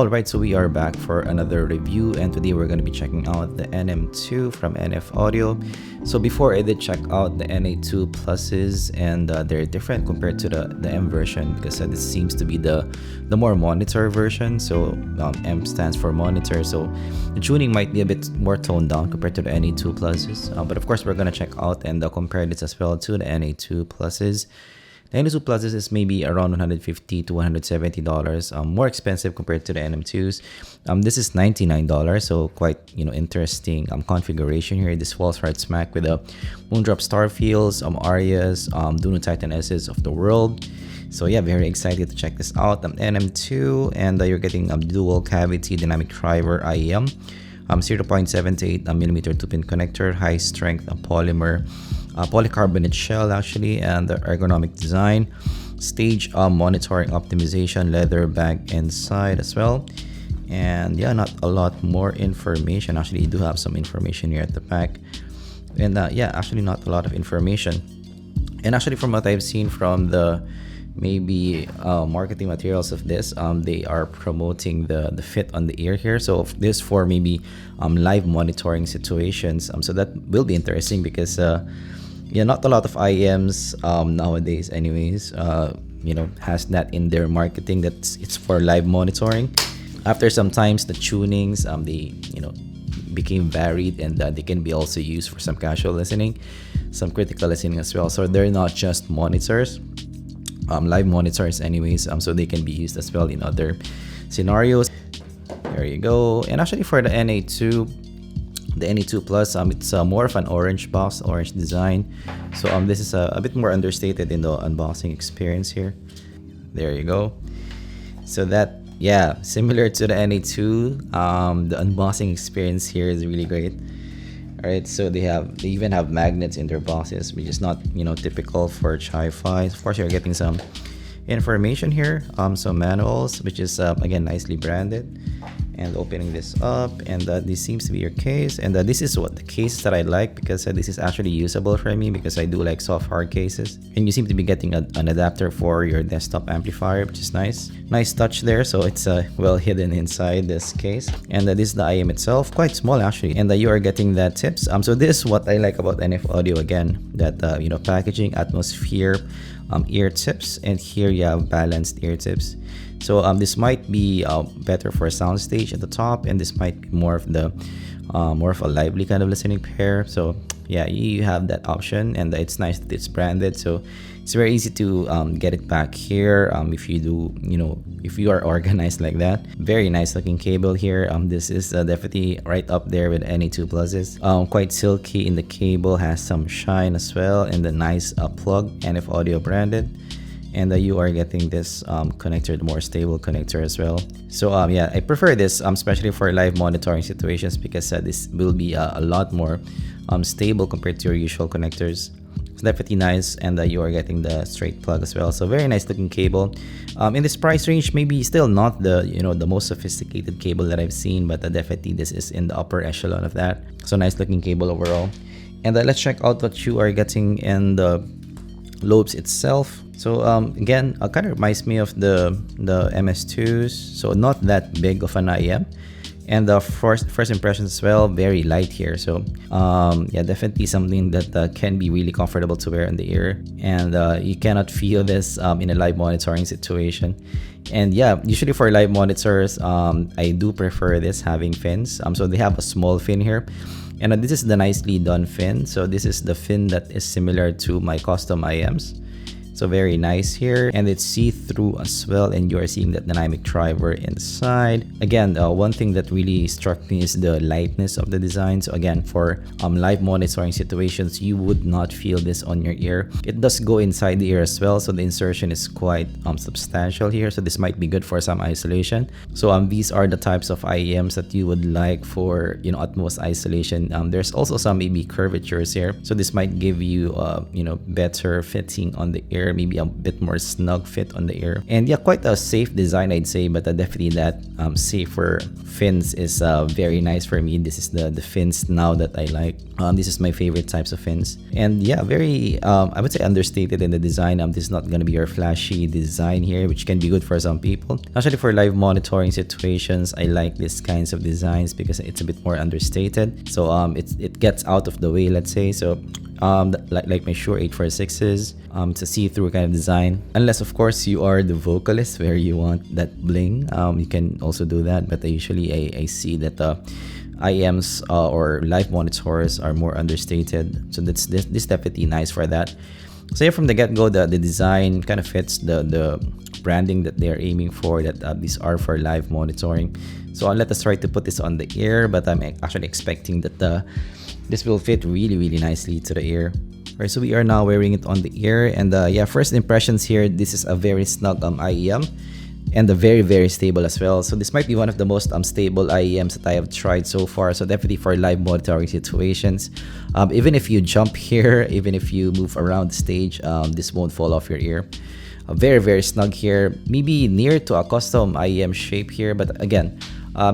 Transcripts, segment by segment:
Alright, so we are back for another review, and today we're going to be checking out the NM2 from NFAudio. So before I did check out the NA2 pluses, and they're different compared to the M version because this seems to be the more monitor version. So M stands for monitor, so the tuning might be a bit more toned down compared to the NA2 pluses. But of course we're going to check out and compare this as well to the NA2 pluses. The NA2 pluses is maybe around $150 to $170, more expensive compared to the NM2s. This is $99, so quite interesting configuration here. This falls right smack with the Moondrop Starfields, Arias, Duno Titan S's of the world. So yeah, very excited to check this out. NM2, and you're getting dual cavity dynamic driver IEM, 0.78 millimeter 2-pin connector, high strength polymer. Polycarbonate shell actually, and the ergonomic design, stage monitoring optimization, leather bag inside as well. And yeah, not a lot more information. Actually, you do have some information here at the back, and yeah, actually not a lot of information. And actually, from what I've seen from the maybe marketing materials of this, they are promoting the fit on the ear here. So this for maybe live monitoring situations, so that will be interesting because yeah, not a lot of IEMs nowadays anyways has that in their marketing, that it's for live monitoring. After sometimes the tunings they became varied, and they can be also used for some casual listening, some critical listening as well. So they're not just monitors, live monitors anyways, so they can be used as well in other scenarios. There you go. And actually for the NA2, the NA2 Plus, it's more of an orange box, orange design. So this is a bit more understated in the unboxing experience here. There you go. So that, yeah, similar to the NA2, the unboxing experience here is really great. Alright, so they even have magnets in their boxes, which is not typical for Chi-Fi. Of course, you're getting some information here, some manuals, which is again nicely branded. And opening this up, and this seems to be your case, and this is what the case that I like, because this is actually usable for me, because I do like soft hard cases. And you seem to be getting an adapter for your desktop amplifier, which is nice touch there. So it's well hidden inside this case. And this is the IEM itself, quite small actually, and you are getting that tips. So this is what I like about NFAudio again, that packaging, atmosphere, ear tips, and here you have balanced ear tips. So this might be better for a soundstage at the top, and this might be more of a lively kind of listening pair. So yeah, you have that option, and it's nice that it's branded. So it's very easy to get it back here if you do, if you are organized like that. Very nice looking cable here. This is definitely right up there with NA2 pluses. Quite silky in the cable, has some shine as well, and the nice plug, NFAudio branded. And you are getting this connector, the more stable connector as well. So yeah, I prefer this especially for live monitoring situations, because this will be a lot more stable compared to your usual connectors. It's definitely nice, and you are getting the straight plug as well. So very nice looking cable. In this price range, maybe still not the the most sophisticated cable that I've seen, but definitely this is in the upper echelon of that. So nice looking cable overall. And let's check out what you are getting in the lobes itself. So again, kind of reminds me of the MS2s, so not that big of an IEM. And the first impressions as well, very light here. So yeah, definitely something that can be really comfortable to wear in the ear, and you cannot feel this in a live monitoring situation. And yeah, usually for live monitors, I do prefer this having fins. So they have a small fin here, and this is the nicely done fin. So this is the fin that is similar to my custom IEMs. So very nice here, and it's see-through as well, and you are seeing that dynamic driver inside. Again, one thing that really struck me is the lightness of the design. So again, for live monitoring situations, you would not feel this on your ear. It does go inside the ear as well, so the insertion is quite substantial here. So this might be good for some isolation. So these are the types of IEMs that you would like for utmost isolation. There's also some maybe curvatures here, so this might give you better fitting on the ear here, maybe a bit more snug fit on the ear. And yeah, quite a safe design, I'd say, but definitely that safer fins is very nice for me. This is the fins now that I like. This is my favorite types of fins. And yeah, very I would say understated in the design. This is not gonna be your flashy design here, which can be good for some people. Actually, for live monitoring situations, I like these kinds of designs because it's a bit more understated. So it gets out of the way, let's say. So like my Shure 846s, it's a see-through kind of design. Unless of course you are the vocalist where you want that bling, you can also do that. But usually I see that IEMs or live monitors are more understated. So this definitely nice for that. So yeah, from the get-go, the design kind of fits the branding that they're aiming for, that these are for live monitoring. So let us try to put this on the ear, but I'm actually expecting that this will fit really nicely to the ear. Alright, so we are now wearing it on the ear, and yeah, first impressions here, this is a very snug IEM, and very stable as well. So this might be one of the most stable IEMs that I have tried so far. So definitely for live monitoring situations, even if you jump here, even if you move around the stage, this won't fall off your ear. Very snug here, maybe near to a custom IEM shape here, but again,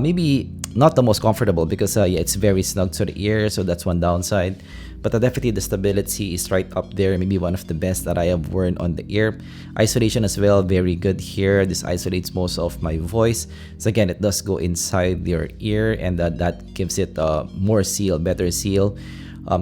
maybe not the most comfortable because yeah, it's very snug to the ear, so that's one downside. But definitely the stability is right up there, maybe one of the best that I have worn on the ear. Isolation as well, very good here. This isolates most of my voice. So again, it does go inside your ear, and that gives it more seal, better seal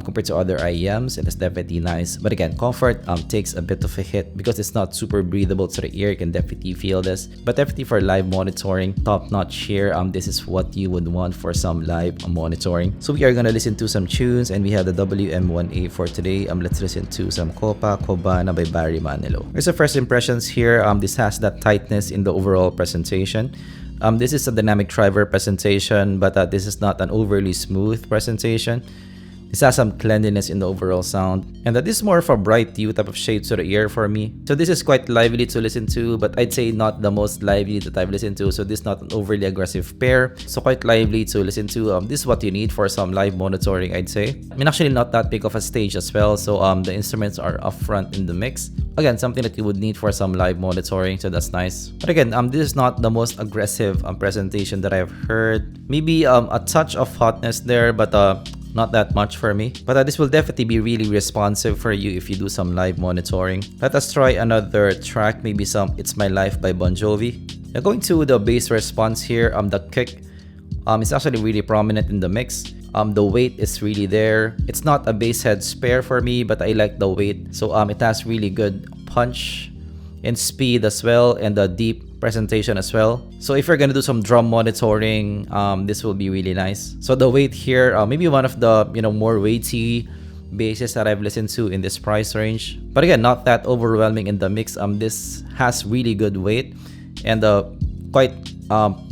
compared to other IEMs, and it's definitely nice. But again, comfort takes a bit of a hit because it's not super breathable to the ear. You can definitely feel this, but definitely for live monitoring, top notch here. This is what you would want for some live monitoring. So we are gonna listen to some tunes, and we have the WM1A for today. Let's listen to some Copa Cubana by Barry Manilow. Here's the first impressions here. This has that tightness in the overall presentation. This is a dynamic driver presentation, but this is not an overly smooth presentation. This has some cleanliness in the overall sound, and this is more of a bright hue type of shade to the ear for me. So this is quite lively to listen to, but I'd say not the most lively that I've listened to. So this is not an overly aggressive pair, so quite lively to listen to. This is what you need for some live monitoring, I'd say. I mean, actually not that big of a stage as well, so the instruments are up front in the mix. Again, something that you would need for some live monitoring, so that's nice. But again, this is not the most aggressive presentation that I've heard. Maybe a touch of hotness there, but not that much for me. But this will definitely be really responsive for you if you do some live monitoring. Let us try another track, maybe some It's My Life by Bon Jovi. Now going to the bass response here, the kick is actually really prominent in the mix. The weight is really there. It's not a bass head spare for me, but I like the weight. So it has really good punch and speed as well, and the deep presentation as well. So if you're gonna do some drum monitoring, this will be really nice. So the weight here, maybe one of the more weighty basses that I've listened to in this price range. But again, not that overwhelming in the mix. This has really good weight and quite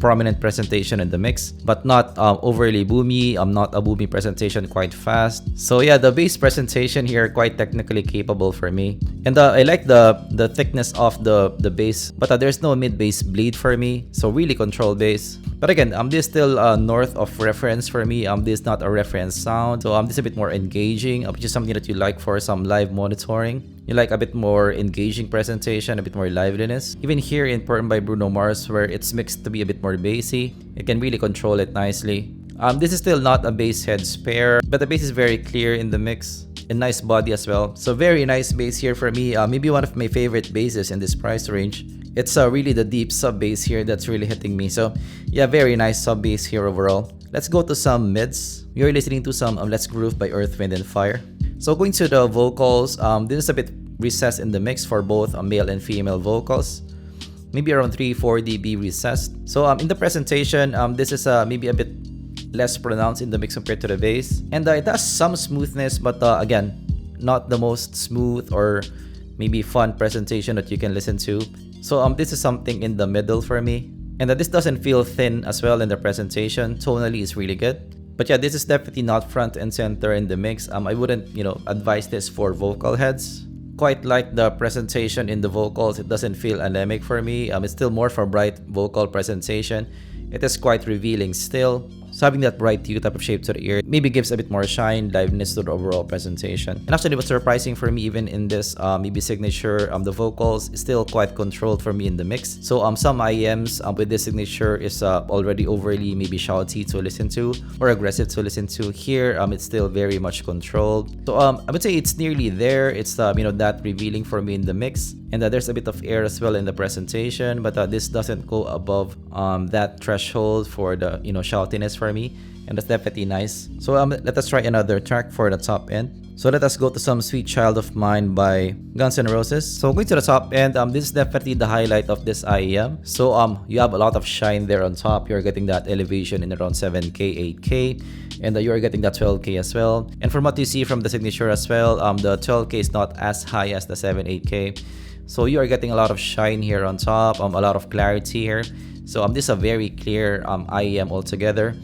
prominent presentation in the mix, but not overly boomy. Not a boomy presentation, quite fast. So yeah, the bass presentation here quite technically capable for me, and I like the thickness of the bass, but there's no mid bass bleed for me, so really controlled bass. But again, this is still north of reference for me. This is not a reference sound, so this is a bit more engaging, which is something that you like for some live monitoring. You like a bit more engaging presentation, a bit more liveliness. Even here in Important by Bruno Mars, where it's mixed to be a bit more bassy, you can really control it nicely. This is still not a bass head spare, but the bass is very clear in the mix, and nice body as well. So very nice bass here for me. Maybe one of my favorite basses in this price range. It's really the deep sub bass here that's really hitting me. So yeah, very nice sub bass here overall. Let's go to some mids. You're listening to some Let's Groove by Earth, Wind & Fire. So going to the vocals, this is a bit recessed in the mix for both male and female vocals. Maybe around 3-4 dB recessed. So in the presentation, this is maybe a bit less pronounced in the mix compared to the bass. And it has some smoothness, but again, not the most smooth or maybe fun presentation that you can listen to. So this is something in the middle for me. And this doesn't feel thin as well in the presentation. Tonally is really good. But yeah, this is definitely not front and center in the mix. I wouldn't, advise this for vocal heads. Quite like the presentation in the vocals. It doesn't feel anemic for me. It's still more for bright vocal presentation. It is quite revealing still. So having that bright hue type of shape to the ear maybe gives a bit more shine, liveliness to the overall presentation. And actually what's surprising for me even in this maybe signature, the vocals is still quite controlled for me in the mix. So some IEMs with this signature is already overly maybe shouty to listen to or aggressive to listen to. Here it's still very much controlled. So I would say it's nearly there. It's that revealing for me in the mix, and there's a bit of air as well in the presentation, but this doesn't go above that threshold for the shoutiness for me, and that's definitely nice. So let us try another track for the top end. So let us go to some Sweet Child of Mine by Guns N' Roses. So going to the top end, this is definitely the highlight of this IEM. So you have a lot of shine there on top. You're getting that elevation in around 7K, 8K, and you're getting that 12K as well. And from what you see from the signature as well, the 12K is not as high as the 7, 8K. So you are getting a lot of shine here on top, a lot of clarity here. So this is a very clear IEM altogether.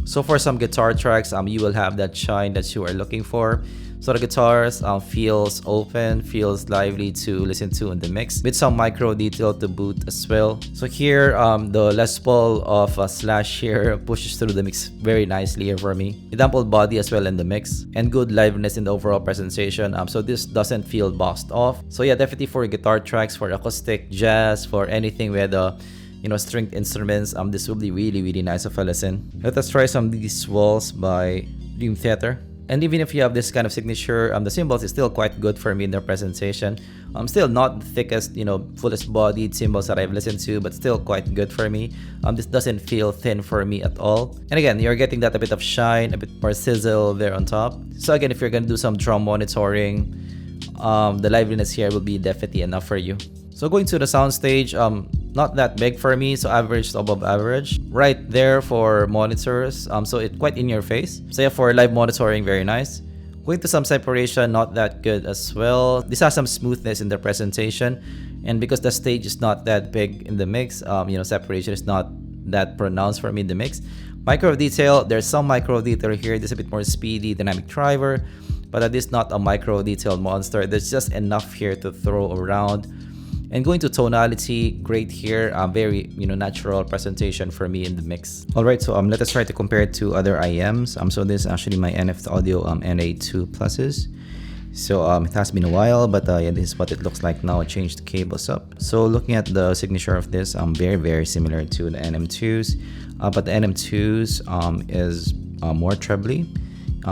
So for some guitar tracks, you will have that shine that you are looking for. So the guitars feels open, feels lively to listen to in the mix with some micro detail to boot as well. So here, the Les Paul of Slash here pushes through the mix very nicely here for me. The ample body as well in the mix and good liveliness in the overall presentation. So this doesn't feel boxed off. So yeah, definitely for guitar tracks, for acoustic, jazz, for anything with stringed instruments, this will be really nice of a listen. Let us try some of these walls by Dream Theater. And even if you have this kind of signature, the cymbals is still quite good for me in their presentation. Still not the thickest, fullest bodied cymbals that I've listened to, but still quite good for me. This doesn't feel thin for me at all. And again, you're getting that a bit of shine, a bit more sizzle there on top. So again, if you're gonna do some drum monitoring, the liveliness here will be definitely enough for you. So going to the soundstage, not that big for me, so average to above average. Right there for monitors, so it's quite in your face. So yeah, for live monitoring, very nice. Going to some separation, not that good as well. This has some smoothness in the presentation, and because the stage is not that big in the mix, separation is not that pronounced for me in the mix. Micro detail, there's some micro detail here. This is a bit more speedy, dynamic driver, but that is not a micro detailed monster. There's just enough here to throw around. And going to tonality, great here, very natural presentation for me in the mix. Alright, so let us try to compare it to other IEMs. So this is actually my NFAudio NA2 pluses. So it has been a while, but yeah, this is what it looks like now. I changed the cables up. So looking at the signature of this, very similar to the NM2s, but the NM2s is more trebly.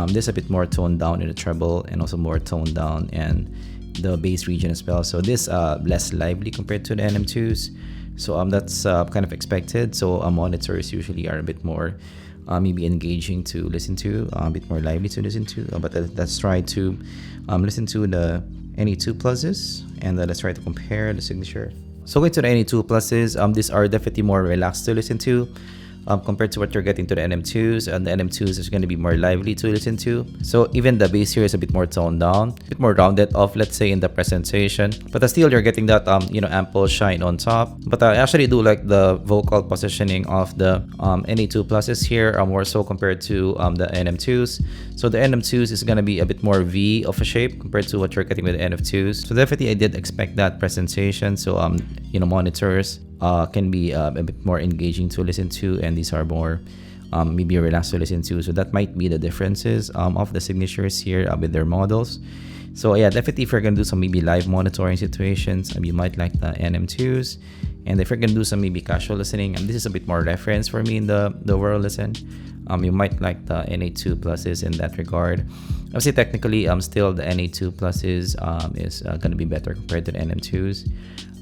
This is a bit more toned down in the treble and also more toned down in the bass region as well. So this less lively compared to the NM2s. So that's kind of expected. So monitors usually are a bit more maybe engaging to listen to, a bit more lively to listen to. But let's try to listen to the NA2 pluses, and let's try to compare the signature. So going to the NA2 pluses, these are definitely more relaxed to listen to. Compared to what you're getting to the NM2s, and the NM2s is going to be more lively to listen to. So even the bass here is a bit more toned down, a bit more rounded off, let's say, in the presentation. But still, you're getting that ample shine on top. But I actually do like the vocal positioning of the NA2 pluses here, more so compared to the NM2s. So the NM2s is going to be a bit more V of a shape compared to what you're getting with the NF2s. So definitely, I did expect that presentation. So monitors can be a bit more engaging to listen to, and these are more maybe relaxed to listen to. So that might be the differences of the signatures here with their models. So yeah, definitely if you're gonna do some maybe live monitoring situations, you might like the NM2s. And if you're gonna do some maybe casual listening, and this is a bit more reference for me in the world listen, you might like the NA2 pluses in that regard. I would say technically still the NA2 pluses is gonna be better compared to the NM2s.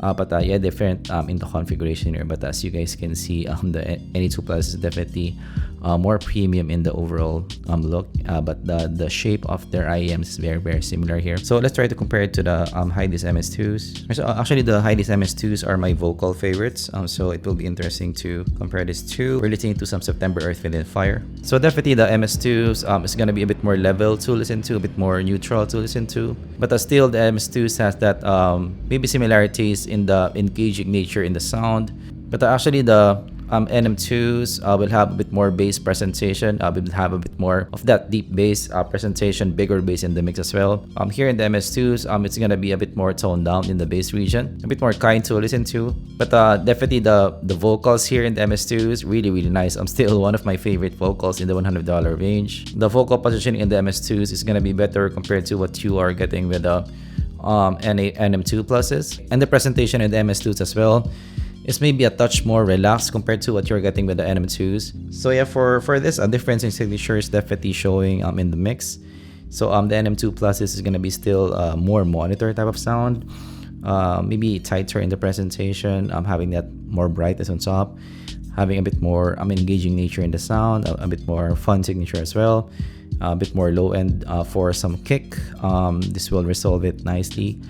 But yeah, different in the configuration here. But as you guys can see, the NA2 Plus is definitely more premium in the overall look. But the shape of their IEMs is very similar here. So let's try to compare it to the Heidi's MS2s. So actually, the Heidi's MS2s are my vocal favorites. So it will be interesting to compare this to. We're listening to some September Earth, Wind and Fire. So definitely the MS2s is gonna be a bit more level to listen to, a bit more neutral to listen to. But still, the MS2s has that maybe similarities in the engaging nature in the sound. But actually the NM2s will have a bit more bass presentation. Will have a bit more of that deep bass presentation, bigger bass in the mix as well. Here in the MS2s, it's gonna be a bit more toned down in the bass region, a bit more kind to listen to. But definitely the vocals here in the MS2s really nice. Still one of my favorite vocals in the $100 range. The vocal positioning in the MS2s is gonna be better compared to what you are getting with the NM2 pluses, and the presentation in the MS2s as well is maybe a touch more relaxed compared to what you're getting with the NM2s. So yeah, for this, a difference in signature is definitely showing in the mix. So the NM2 pluses is gonna be still more monitor type of sound, maybe tighter in the presentation, having that more brightness on top, having a bit more engaging nature in the sound, a bit more fun signature as well, a bit more low end for some kick. This will resolve it nicely.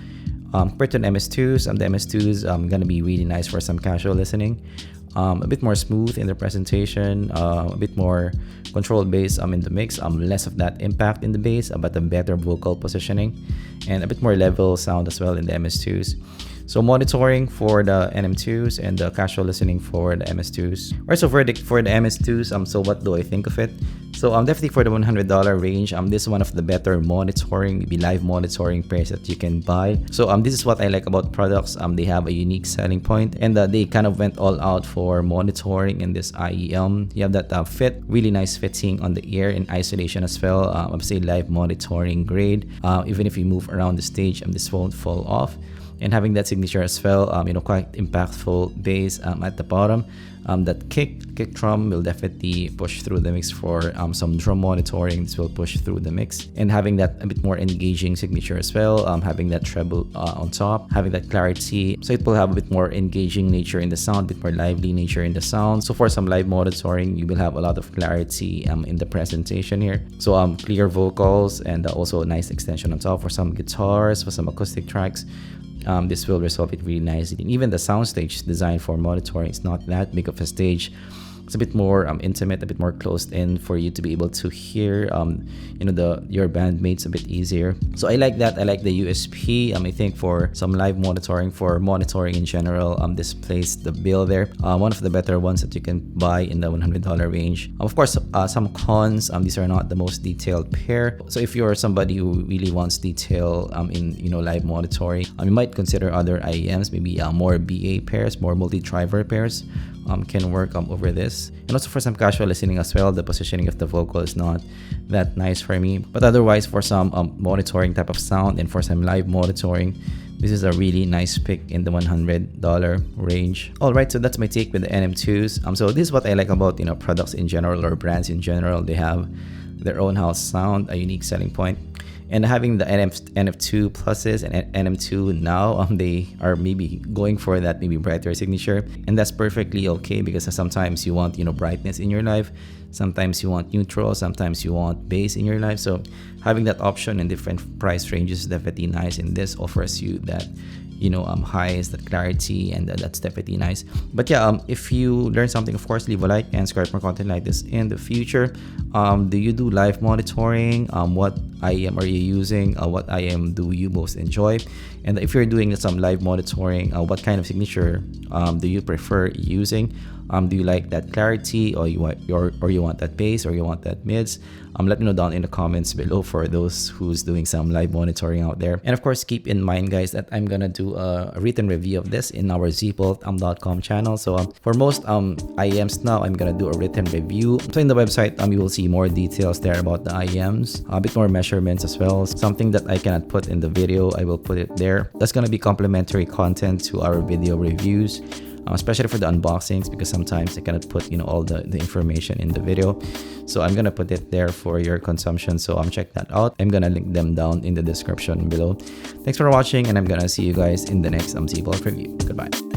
Compared to the MS2s, the MS2s gonna be really nice for some casual listening. A bit more smooth in the presentation, a bit more controlled bass in the mix, less of that impact in the bass, but a better vocal positioning, and a bit more level sound as well in the MS2s. So monitoring for the NM2s and the casual listening for the MS2s. Alright, so verdict for the MS2s, so what do I think of it? So definitely for the $100 range, this is one of the better monitoring, maybe live monitoring pairs that you can buy. So this is what I like about products. They have a unique selling point, and they kind of went all out for monitoring in this IEM. You have that fit, really nice fitting on the ear and isolation as well. I would say live monitoring grade. Even if you move around the stage, this won't fall off. And having that signature as well, quite impactful bass at the bottom. That kick drum will definitely push through the mix for some drum monitoring. This will push through the mix, and having that a bit more engaging signature as well. Having that treble on top, having that clarity, so it will have a bit more engaging nature in the sound, a bit more lively nature in the sound. So for some live monitoring, you will have a lot of clarity in the presentation here. So clear vocals, and also a nice extension on top for some guitars, for some acoustic tracks. This will resolve it really nicely. And even the soundstage designed for monitoring, it's not that big of a stage. It's a bit more intimate, a bit more closed in for you to be able to hear your bandmates a bit easier. So I like that. I like the USP. I think for some live monitoring, for monitoring in general, this plays the bill there. One of the better ones that you can buy in the $100 range. Of course, some cons. These are not the most detailed pair. So if you're somebody who really wants detail in live monitoring, you might consider other IEMs, maybe more BA pairs, more multi-driver pairs. Can work over this. And also for some casual listening as well, the positioning of the vocal is not that nice for me. But otherwise, for some monitoring type of sound and for some live monitoring, this is a really nice pick in the $100 range. Alright, so that's my take with the NM2s. So this is what I like about products in general, or brands in general. They have their own house sound, a unique selling point. And having the NF2 pluses and NM2 now, they are maybe going for that maybe brighter signature, and that's perfectly okay, because sometimes you want brightness in your life, sometimes you want neutral, sometimes you want bass in your life. So having that option in different price ranges is definitely nice, and this offers you that highs, that clarity, and that's definitely nice. But yeah, if you learn something, of course, leave a like and subscribe for more content like this in the future. Do you do live monitoring? What IEM are you using? What IEM do you most enjoy? And if you're doing some live monitoring, what kind of signature do you prefer using? Do you like that clarity, or you want that bass, or you want that mids? Let me know down in the comments below for those who's doing some live monitoring out there. And of course, keep in mind, guys, that I'm gonna do a written review of this in our zpolt.com channel. So for most IEMs now, I'm gonna do a written review. So in the website, you will see more details there about the IEMs, a bit more measurements as well. Something that I cannot put in the video, I will put it there. That's gonna be complimentary content to our video reviews. Especially for the unboxings, because sometimes I cannot put all the information in the video. So I'm gonna put it there for your consumption, so check that out. I'm gonna link them down in the description below. Thanks for watching, and I'm gonna see you guys in the next zpolt review. Goodbye.